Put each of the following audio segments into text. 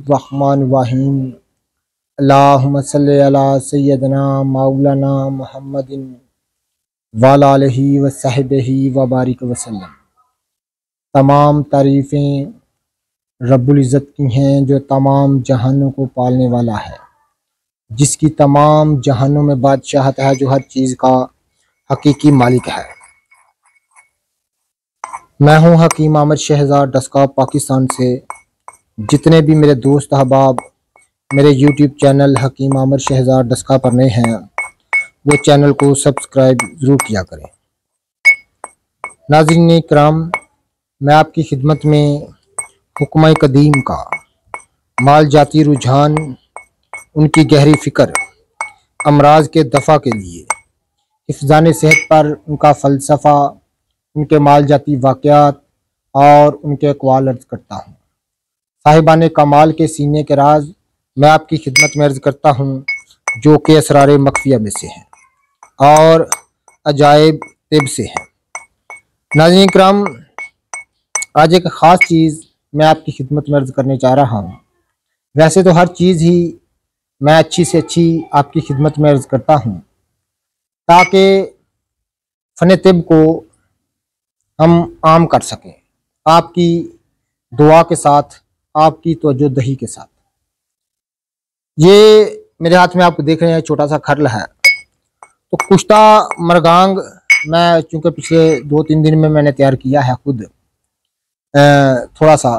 बिस्मिल्लाहिर्रहमानिर्रहीम। अल्लाहुम्मा सल्लि अला सय्यदना मौलाना मुहम्मदिन व अला आलिहि व सहबिही व बारिक वसल्लम। तमाम तारीफ़ें रब्बुल इज़्ज़त की हैं जो तमाम जहानों को पालने वाला है, जिसकी तमाम जहानों में बादशाहत है, जो हर चीज़ का हकीकी मालिक है। मैं हूँ हकीम आमद शहज़ाद डस्का पाकिस्तान से। जितने भी मेरे दोस्त अहबाब मेरे यूट्यूब चैनल हकीम आमद शहज़ाद डस्का पर नए हैं, वो चैनल को सब्सक्राइब ज़रूर किया करें। नाज़रीन इकराम, मैं आपकी खिदमत में हुक्म कदीम का माल जाती रुझान, उनकी गहरी फ़िक्र, अमराज के दफ़ा के लिए, हिफ़्ज़ान सेहत पर उनका फ़लसफ़ा, उनके माल जाती वाक़यात और उनके अक़वाल अर्ज़ करता हूँ। साहिबान कमाल के सीने के राज मैं आपकी खिदमत में अर्ज़ करता हूँ, जो कि असरार मख्फिया में से हैं और अजायब तिब से हैं। नाज़रीन इकराम, आज एक ख़ास चीज़ मैं आपकी खिदमत में अर्ज़ करने जा रहा हूँ। वैसे तो हर चीज़ ही मैं अच्छी से अच्छी आपकी खिदमत में अर्ज़ करता हूँ, ताकि फ़न तिब को हम आम कर सकें, आपकी दुआ के साथ, आपकी तवज्जो दही के साथ। ये मेरे हाथ में आप देख रहे हैं छोटा सा खरल है। तो कुश्ता मरगांग मैं चूँकि पिछले 2-3 दिन में मैंने तैयार किया है खुद थोड़ा सा,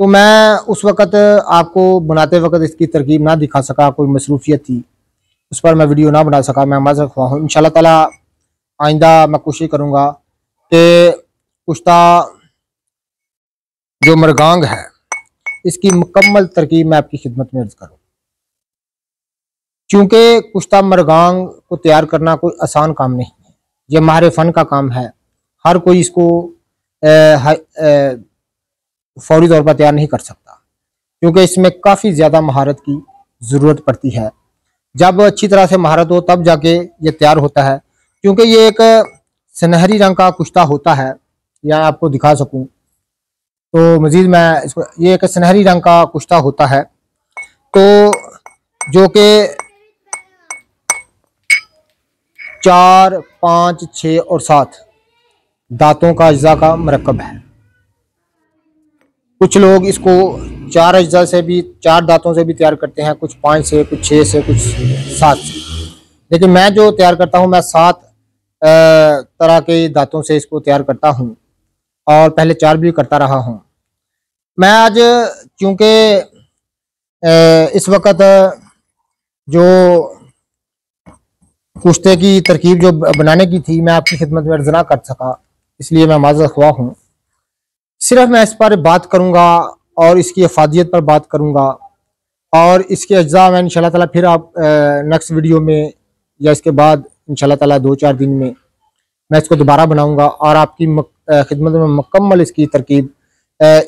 तो मैं उस वक़्त आपको बनाते वक़्त इसकी तरकीब ना दिखा सका, कोई मसरूफियत थी, उस पर मैं वीडियो ना बना सका। मैं माज़रत ख़्वाह हूँ। इंशाअल्लाह ताला आइंदा मैं कोशिश करूँगा कि कुश्ता जो मरगांग है, इसकी मुकम्मल तरकीब मैं आपकी खिदमत में अर्ज़ करूँ। चूँकि कुश्ता मरगांग को तैयार करना कोई आसान काम नहीं है, ये माहिर फ़न का काम है। हर कोई इसको फौरी तौर पर तैयार नहीं कर सकता, क्योंकि इसमें काफ़ी ज़्यादा महारत की ज़रूरत पड़ती है। जब अच्छी तरह से महारत हो तब जाके ये तैयार होता है। क्योंकि ये एक सुनहरी रंग का कुश्ता होता है, यहाँ आपको दिखा सकूँ तो मज़ीद मैं इसको, ये एक सुनहरी रंग का कुश्ता होता है, तो जो कि 4, 5, 6 और 7 दांतों का अज्जा का मरकब है। कुछ लोग इसको 4 अज्जा से भी, 4 दांतों से भी तैयार करते हैं, कुछ 5 से, कुछ 6 से, कुछ 7 से। लेकिन मैं जो तैयार करता हूँ, मैं 7 तरह के दांतों से इसको तैयार करता हूँ और पहले 4 भी करता रहा हूँ। मैं आज चूँकि इस वक्त जो कुश्ते की तरकीब जो बनाने की थी, मैं आपकी खिदमत में अर्ज़ ना कर सका, इसलिए मैं माज़रत ख़्वाह हूँ। सिर्फ मैं इस पर बात करूँगा और इसकी अफादियत पर बात करूँगा, और इसके अज्जा मैं इंशाअल्लाह ताला फिर आप नेक्स्ट वीडियो में या इसके बाद इंशाअल्लाह ताला 2-4 दिन में मैं इसको दोबारा बनाऊँगा और आपकी खिदमत में मुकम्मल इसकी तरकीब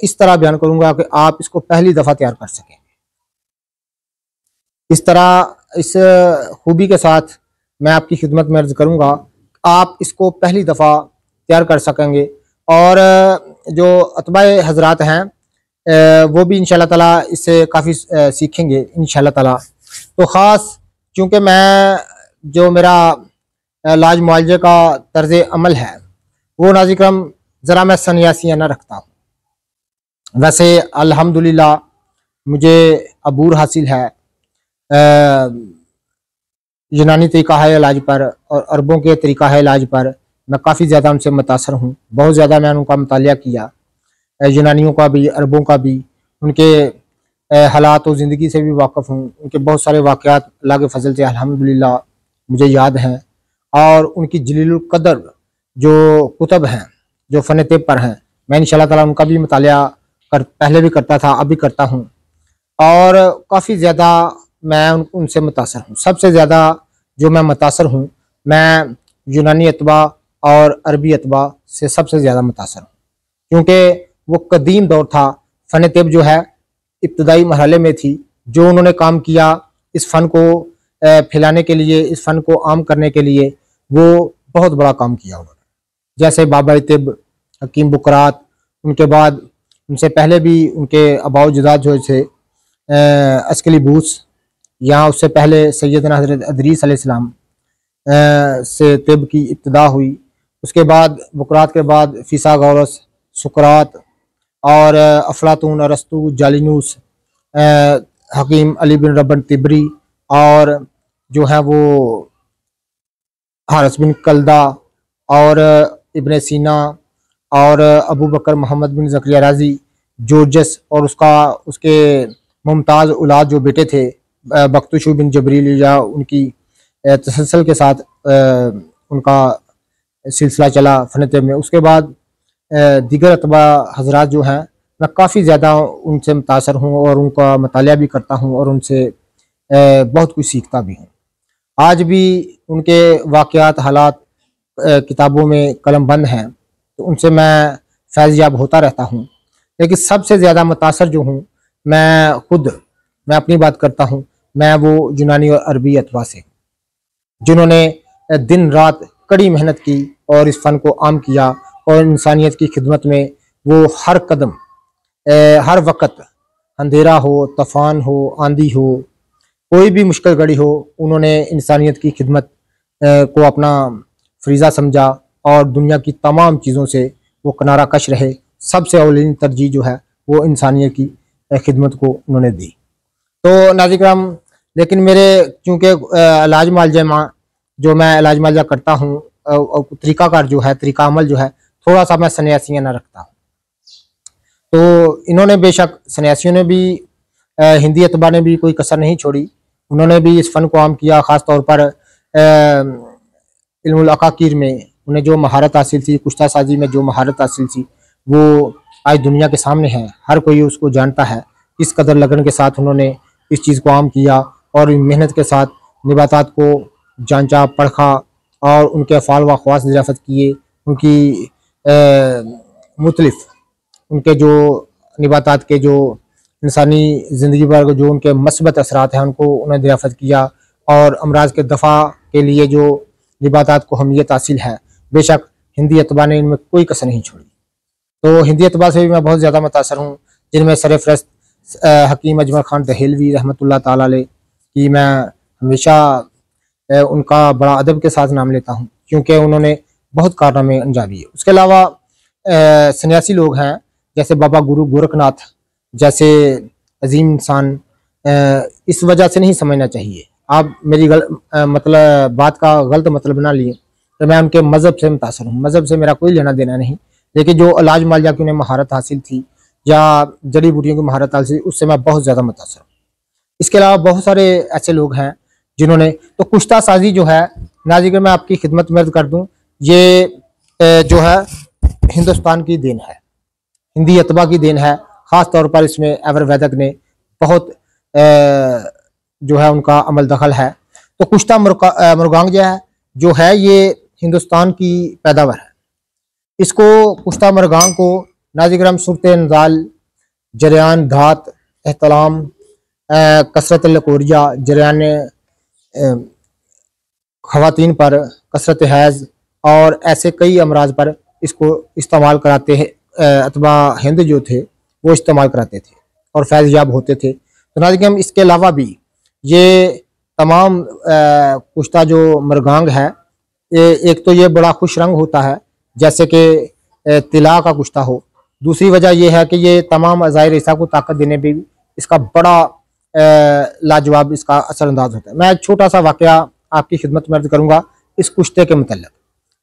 इस तरह बयान करूँगा कि आप इसको पहली दफ़ा तैयार कर सकें। इस तरह, इस खूबी के साथ मैं आपकी खिदमत में अर्ज़ करूँगा, आप इसको पहली दफ़ा तैयार कर सकेंगे। और जो अतबाए हज़रात हैं वो भी इंशाअल्लाह ताला इससे काफ़ी सीखेंगे इंशाअल्लाह ताला। तो ख़ास चूँकि मैं जो मेरा इलाज मुआलजे का तर्ज़ अमल है, वो नाज़िक्रम ज़रा मैं सन्यासियाना रखता हूँ। वैसे अल्हम्दुलिल्लाह मुझे अबूर हासिल है यूनानी तरीक़ा है इलाज पर और अरबों के तरीक़ा है इलाज पर। मैं काफ़ी ज़्यादा उनसे मुतासर हूँ, बहुत ज़्यादा मैंने उनका मुतालिया किया, यूनानियों का भी, अरबों का भी, उनके हालात और ज़िंदगी से भी वाक़फ़ हूँ। उनके बहुत सारे वाक़यात अल्लाह के फ़ज़ल से अल्हम्दुलिल्लाह मुझे याद हैं, और उनकी जलीलुल क़द्र जो कुतुब हैं, जो फ़न तिब पर हैं, मैं इंशाअल्लाह ताला उनका भी मुतालिया पहले भी करता था, अब भी करता हूँ, और काफ़ी ज़्यादा मैं उनसे मुतासर हूँ। सबसे ज़्यादा जो मैं मुतासर हूँ, मैं यूनानी अतबा और अरबी अतबा से सबसे ज़्यादा मुतासर हूँ, क्योंकि वो कदीम दौर था। फ़न तिब जो है इब्तदाई मरहले में थी, जो उन्होंने काम किया इस फ़न को फैलाने के लिए, इस फ़न को आम करने के लिए, वो बहुत बड़ा काम किया उन्होंने। जैसे बाबा तिब हकीम बुकरात, उनके बाद उनसे पहले भी उनके आबाओ अजदाद जो थे अस्कली बूस, यहाँ उससे पहले सैयदना हज़रत अदरीस अलैहिस्सलाम से तिब की इब्तिदा हुई। उसके बाद बुकरात के बाद फिसागोरस, सुकरात और अफलातून, अरस्तु, जालिनूस, हकीम अली बिन रबन तिबरी और जो है वो हारिस बिन कल्दा और इब्ने सीना और अबू बकर मोहम्मद बिन ज़करिया राजी, जोर्जस और उसके मुमताज़ औलाद जो बेटे थे बख्तशू बिन जबरील, या उनकी तसलसल के साथ उनका सिलसिला चला फ़न तिब में। उसके बाद दीगर अतबा हजरात जो हैं, मैं काफ़ी ज़्यादा उनसे मुतासर हूँ और उनका मतालिया भी करता हूँ और उनसे बहुत कुछ सीखता भी हूँ। आज भी उनके वाक़यात, हालात किताबों में कलम बंद हैं, तो उनसे मैं फैज़ याब होता रहता हूँ। लेकिन सबसे ज़्यादा मुतासर जो हूँ मैं अपनी बात करता हूँ, मैं वो यूनानी और अरबी अतबा से, जिन्होंने दिन रात कड़ी मेहनत की और इस फ़न को आम किया और इंसानियत की खिदमत में वो हर कदम, हर वक़्त, अंधेरा हो, तूफ़ान हो, आंधी हो, कोई भी मुश्किल घड़ी हो, उन्होंने इंसानियत की खिदमत को अपना फरीज़ा समझा और दुनिया की तमाम चीज़ों से वो किनारा कश रहे। सबसे अवलीन तरजीह जो है वो इंसानियत की खिदमत को उन्होंने दी। तो नाज़रीन किराम, लेकिन मेरे चूँकि इलाज मालजा जो मैं इलाज मालजा करता हूँ, तरीक़ाकार जो है, तरीक़ा अमल जो है, थोड़ा सा मैं सन्यासियाना रखता हूँ। तो इन्होंने बेशक, सन्यासियों ने भी, हिंदी अतबा ने भी कोई कसर नहीं छोड़ी। उन्होंने भी इस फ़न को आम किया। ख़ास तौर पर इल्मुल अक़ाक़ीर में उन्हें जो महारत हासिल थी, कुश्ता साजी में जो महारत हासिल थी, वो आज दुनिया के सामने है। हर कोई उसको जानता है। किस कदर लगन के साथ उन्होंने इस चीज़ को आम किया और मेहनत के साथ निबातात को जांचा, परखा और उनके अफ़ाल व ख़वास दरियाफ़त किए। उनकी मुख्तलिफ़ उनके जो निबातात के जो इंसानी ज़िंदगी पर जो उनके मस्बत असरात हैं, उनको उन्हें दरियाफ़त किया और अमराज के दफ़ा के लिए जो निबातात को अहमियत हासिल है, बेशक हिंदी अतबा ने इनमें कोई कसर नहीं छोड़ी। तो हिंदी अतबा से भी मैं बहुत ज़्यादा मुतासर हूँ, जिनमें सरफ़हरिस्त हकीम अजमल खान दहेलवी रहमतुल्लाह ताला अलैह की मैं हमेशा उनका बड़ा अदब के साथ नाम लेता हूँ, क्योंकि उन्होंने बहुत कारनामे अंजाम दिए। उसके अलावा सन्यासी लोग हैं, जैसे बाबा गुरु गोरखनाथ जैसे अजीम इंसान। इस वजह से नहीं समझना चाहिए, आप मेरी मतलब बात का गलत मतलब ना लिए, तो मैं उनके मज़हब से मुतासर हूँ। मज़हब से मेरा कोई लेना देना नहीं, लेकिन जो इलाज मालजा की उन्हें महारत हासिल थी या जड़ी बूटियों की महारत हासिल थी, उससे मैं बहुत ज़्यादा मुतासर हूँ। इसके अलावा बहुत सारे ऐसे लोग हैं जिन्होंने, तो कुश्ता साजी जो है, नाज़रीन मैं आपकी खिदमत में अर्ज़ कर दूँ, ये जो है हिंदुस्तान की देन है, हिंदी अतबा की देन है। ख़ास तौर पर इसमें एवर वैदक ने बहुत जो है उनका अमल दखल है। तो कुश्ता मृगांग जो है ये हिंदुस्तान की पैदावार है। इसको कुश्ता मृगांग को नाज़रीन सूरत नज़ाल, जरियान धात, एहतलाम, कसरत लकोरिया, जरियान ख़वातीन पर, कसरत हैज़ और ऐसे कई अमराज पर इसको इस्तेमाल कराते हैं। अतबा हिंद जो थे वो इस्तेमाल कराते थे और फैज़ याब होते थे। तो नाज़रीन इसके अलावा भी ये तमाम कुश्ता जो मृगांग है, एक तो ये बड़ा खुश रंग होता है, जैसे कि तिला का कुश्ता हो। दूसरी वजह यह है कि ये तमाम अज़ायर ईसा को ताकत देने में भी इसका बड़ा लाजवाब इसका असरअंदाज होता है। मैं एक छोटा सा वाक़या आपकी खिदमत में अर्ज़ करूँगा इस कुश्ते के मतलब,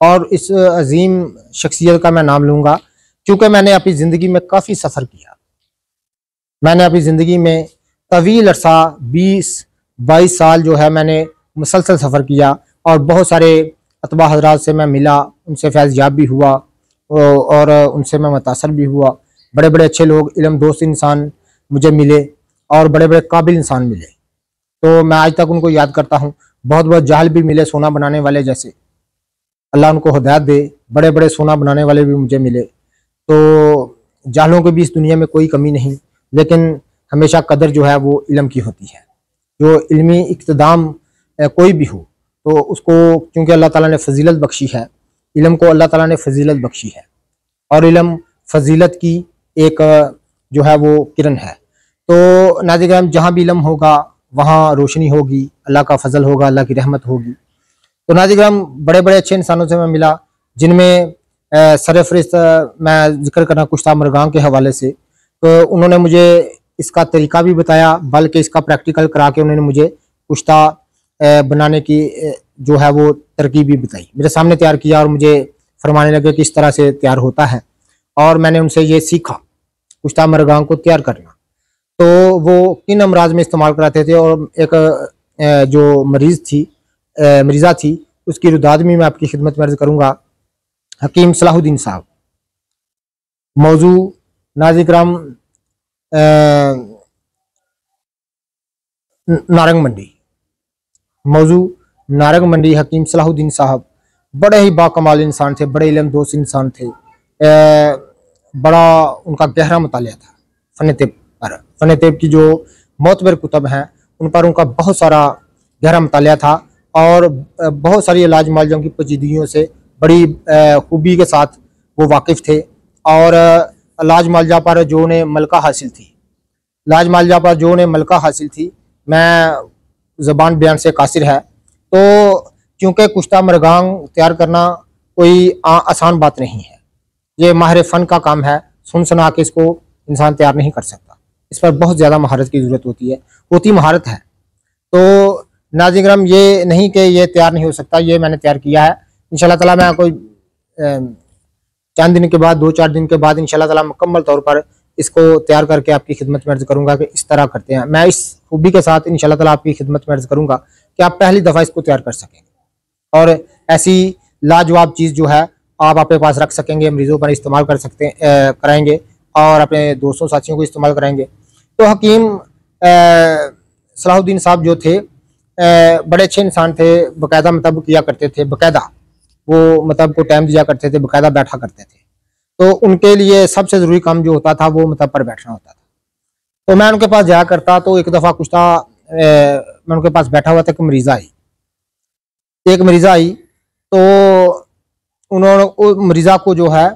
और इस अजीम शख्सियत का मैं नाम लूँगा, क्योंकि मैंने अपनी ज़िंदगी में काफ़ी सफ़र किया। मैंने अपनी ज़िंदगी में तवील अरसा 20-22 साल जो है मैंने मुसलसल सफ़र किया और बहुत सारे अतबा हज़रात से मैं मिला, उनसे फैज़ याब भी हुआ और उनसे मैं मुतासर भी हुआ। बड़े बड़े अच्छे लोग, इल्म दोस्त इंसान मुझे मिले और बड़े बड़े काबिल इंसान मिले, तो मैं आज तक उनको याद करता हूँ। बहुत बहुत जाहिल भी मिले, सोना बनाने वाले जैसे, अल्लाह उनको हिदायत दे। बड़े बड़े सोना बनाने वाले भी मुझे मिले। तो जाहिलों के भी इस दुनिया में कोई कमी नहीं, लेकिन हमेशा कदर जो है वो इल्म की होती है। जो इल्मी इक़्तिदाम कोई भी हो तो उसको, क्योंकि अल्लाह ताला ने फजीलत बख्शी है, इल्म को अल्लाह ताला ने फजीलत बख्शी है और इल्म फजीलत की एक जो है वो किरण है। तो नाज़िर जहाँ भी इल्म होगा वहाँ रोशनी होगी, अल्लाह का फजल होगा, अल्लाह की रहमत होगी। तो नाज़िर बड़े बड़े अच्छे इंसानों से मैं मिला, जिनमें सरफ़हरिस्त मैं जिक्र करना कुश्ता मरगां के हवाले से। तो उन्होंने मुझे इसका तरीका भी बताया, बल्कि इसका प्रैक्टिकल करा के उन्होंने मुझे कुश्ता बनाने की जो है वो तरकीब भी बताई, मेरे सामने तैयार किया और मुझे फरमाने लगे कि इस तरह से तैयार होता है। और मैंने उनसे ये सीखा कुश्ता मरगां को तैयार करना। तो वो किन अमराज में इस्तेमाल कराते थे, और एक जो मरीज़ा थी उसकी रुदाद में मैं आपकी खिदमत में अर्ज़ करूँगा। हकीम सलाहुद्दीन साहब। मौजू नाज़िर नारंग मंडी। मौजू नारंग मंडी। हकीम सलाहुद्दीन साहब बड़े ही बाकमाल इंसान थे, बड़े इल्म दोस्त इंसान थे। बड़ा उनका गहरा मुतालिया था फ़न तिब पर। फ़न तिब की जो मोतबर कुतब हैं उन पर उनका बहुत सारा गहरा मुतालिया था, और बहुत सारी इलाज मालजों की पेचीदगियों से बड़ी खूबी के साथ वो वाकिफ़ थे। और इलाज मालजा पर जो उन्हें मलका हासिल थी, इलाज मालजा पर जो उन्हें मलका हासिल थी, मैं ज़बान बयान से कासिर है। तो क्योंकि कुश्ता मरगां तैयार करना कोई आसान बात नहीं है, ये माहिर फ़न का काम है। सुन सुना के इसको इंसान तैयार नहीं कर सकता, इस पर बहुत ज़्यादा महारत की ज़रूरत होती महारत है। तो नाज़िर ये नहीं कि ये तैयार नहीं हो सकता, ये मैंने तैयार किया है। इंशाअल्लाह ताला मैं कोई चंद दिन के बाद, 2-4 दिन के बाद इंशाअल्लाह ताला मुकम्मल तौर पर इसको तैयार करके आपकी खिदमत में अर्ज़ करूँगा कि इस तरह करते हैं। मैं इस खूबी के साथ इंशाअल्लाह ताला आपकी खिदमत में अर्ज़ करूँगा कि आप पहली दफ़ा इसको तैयार कर सकेंगे, और ऐसी लाजवाब चीज़ जो है आप अपने पास रख सकेंगे, मरीज़ों पर इस्तेमाल कर सकते कराएँगे, और अपने दोस्तों साथियों को इस्तेमाल कराएँगे। तो हकीम सलाहुद्दीन साहब जो थे बड़े अच्छे इंसान थे, बाकायदा मतलब किया करते थे, बाकायदा वो मतलब को टाइम दिया करते थे, बाकायदा बैठा करते थे। तो उनके लिए सबसे ज़रूरी काम जो होता था वो मतलब पर बैठना होता था। तो मैं उनके पास जाया करता। तो एक दफ़ा कुछ था, मैं उनके पास बैठा हुआ था, एक मरीज़ा आई। तो उन्होंने उस मरीज़ा को जो है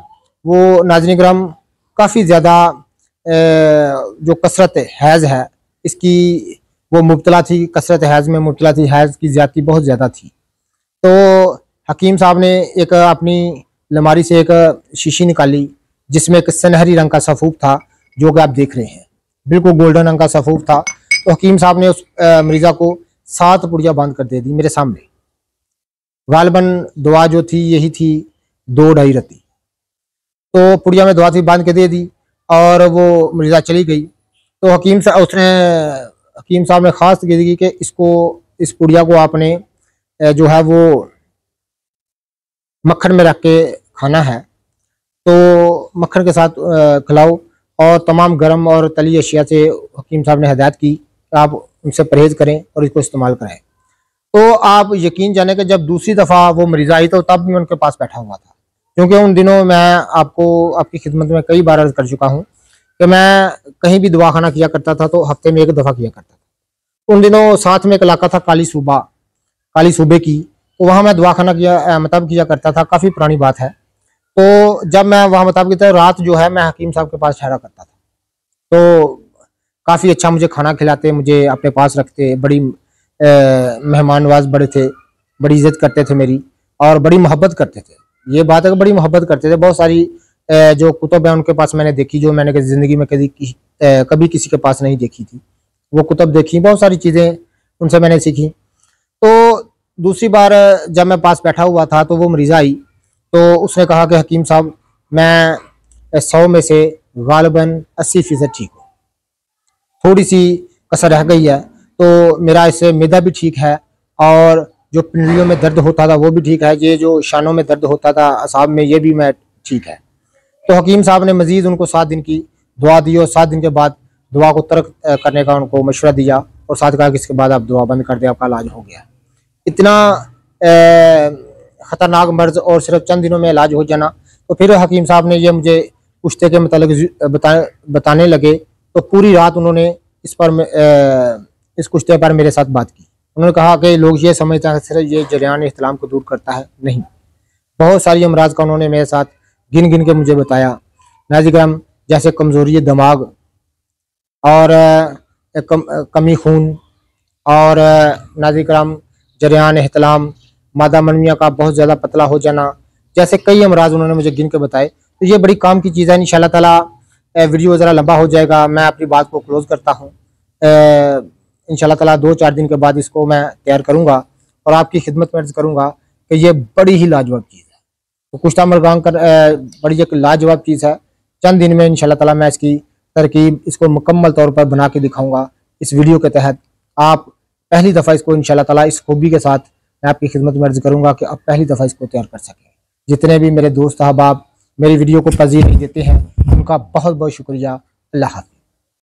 वो नाज़रीन किराम काफ़ी ज़्यादा जो कसरत हैज़ है इसकी वो मुब्तला थी, कसरत हैज़ में मुब्तला थी, हैज़ की ज़्यादती बहुत ज़्यादा थी। तो हकीम साहब ने एक अपनी अलमारी से एक शीशी निकाली, जिसमें एक सुनहरी रंग का सफ़ूफ था, जो कि आप देख रहे हैं, बिल्कुल गोल्डन रंग का सफ़ूफ था। तो हकीम साहब ने उस मरीज़ा को 7 पुड़िया बांध कर दे दी मेरे सामने। गालिबन दुआ जो थी यही थी 2-2.5 रत्ती। तो पुड़िया में दुआ थी, बांध के दे दी, और वो मरीज़ा चली गई। तो हकीम साहब ने ख़ास की कि इस पुड़िया को आपने जो है वो मक्खन में रख के खाना है। तो मक्खन के साथ खिलाओ, और तमाम गर्म और तली अशिया से हकीम साहब ने हिदायत की कि आप उनसे परहेज़ करें और इसको इस्तेमाल करें। तो आप यकीन जाने कि जब दूसरी दफ़ा वो मरीज़ आई तो तब मैं उनके पास बैठा हुआ था, क्योंकि उन दिनों मैं आपकी खिदमत में कई बार अर्ज़ कर चुका हूँ कि मैं कहीं भी दवाखाना किया करता था तो हफ्ते में 1 दफ़ा किया करता था। उन दिनों साथ में एक इलाका था काली सूबे की, तो वहाँ मैं दवाखाना किया करता था, काफ़ी पुरानी बात है। तो जब मैं वहाँ की रात जो है मैं हकीम साहब के पास ठहरा करता था। तो काफ़ी अच्छा मुझे खाना खिलाते, मुझे अपने पास रखते, बड़ी मेहमान नवाज बड़े थे, बड़ी इज़्ज़त करते थे मेरी, और बड़ी मोहब्बत करते थे। ये बात है कि बड़ी मोहब्बत करते थे। बहुत सारी जो कुतुब है उनके पास मैंने देखी, जो मैंने ज़िंदगी में कभी किसी के पास नहीं देखी थी, वो कुतुब देखी, बहुत सारी चीज़ें उनसे मैंने सीखी। तो दूसरी बार जब मैं पास बैठा हुआ था तो वो मरीज़ा आई, तो उसने कहा कि हकीम साहब मैं 100 में से गालिबन 80% ठीक हूँ, थोड़ी सी कसर रह गई है। तो मेरा इससे मैदा भी ठीक है, और जो पिंडलियों में दर्द होता था वो भी ठीक है, ये जो शानों में दर्द होता था असाब में, ये भी मैं ठीक है। तो हकीम साहब ने मजीद उनको 7 दिन की दुआ दी, और 7 दिन के बाद दुआ को तर्क करने का उनको मशवरा दिया, और साथ कहा कि इसके बाद आप दुआ बंद कर दें, आपका इलाज हो गया। इतना ख़तरनाक मर्ज़ और सिर्फ चंद दिनों में इलाज हो जाना। तो फिर हकीम साहब ने ये मुझे कुश्ते के मतलब बताने लगे। तो पूरी रात उन्होंने इस कुश्ते पर मेरे साथ बात की। उन्होंने कहा कि लोग ये समझते हैं सिर्फ ये जरियान इस्लाम को दूर करता है, नहीं, बहुत सारी अमराज का उन्होंने मेरे साथ गिन गिन के मुझे बताया। नाज़रीन, जैसे कमज़ोरी दिमाग, और कमी खून और नाज़रीन कराम जरियान एहतलाम, मादा मनविया का बहुत ज़्यादा पतला हो जाना, जैसे कई अमराज उन्होंने मुझे गिन के बताए। तो ये बड़ी काम की चीज़ है। इंशाल्लाह ताला वीडियो ज़रा लंबा हो जाएगा, मैं अपनी बात को क्लोज़ करता हूँ। इंशाल्लाह ताला 2-4 दिन के बाद इसको मैं तैयार करूँगा और आपकी खिदमत में अर्ज़ करूँगा कि ये बड़ी ही लाजवाब चीज़ है। तो कुश्ता मर्गान कर बड़ी एक लाजवाब चीज़ है। चंद दिन में इंशाल्लाह ताला मैं इसकी तरकीब इसको मुकम्मल तौर पर बना के दिखाऊँगा। इस वीडियो के तहत आप पहली दफ़ा इसको इंशाल्लाह ताला इस खूबी के साथ मैं आपकी खिदमत में अर्ज़ करूँगा कि आप पहली दफ़ा इसको तैयार कर सकें। जितने भी मेरे दोस्त अहबाब मेरी वीडियो को तरजीह नहीं देते हैं, उनका बहुत बहुत शुक्रिया। अल्लाह हाफ़िज़।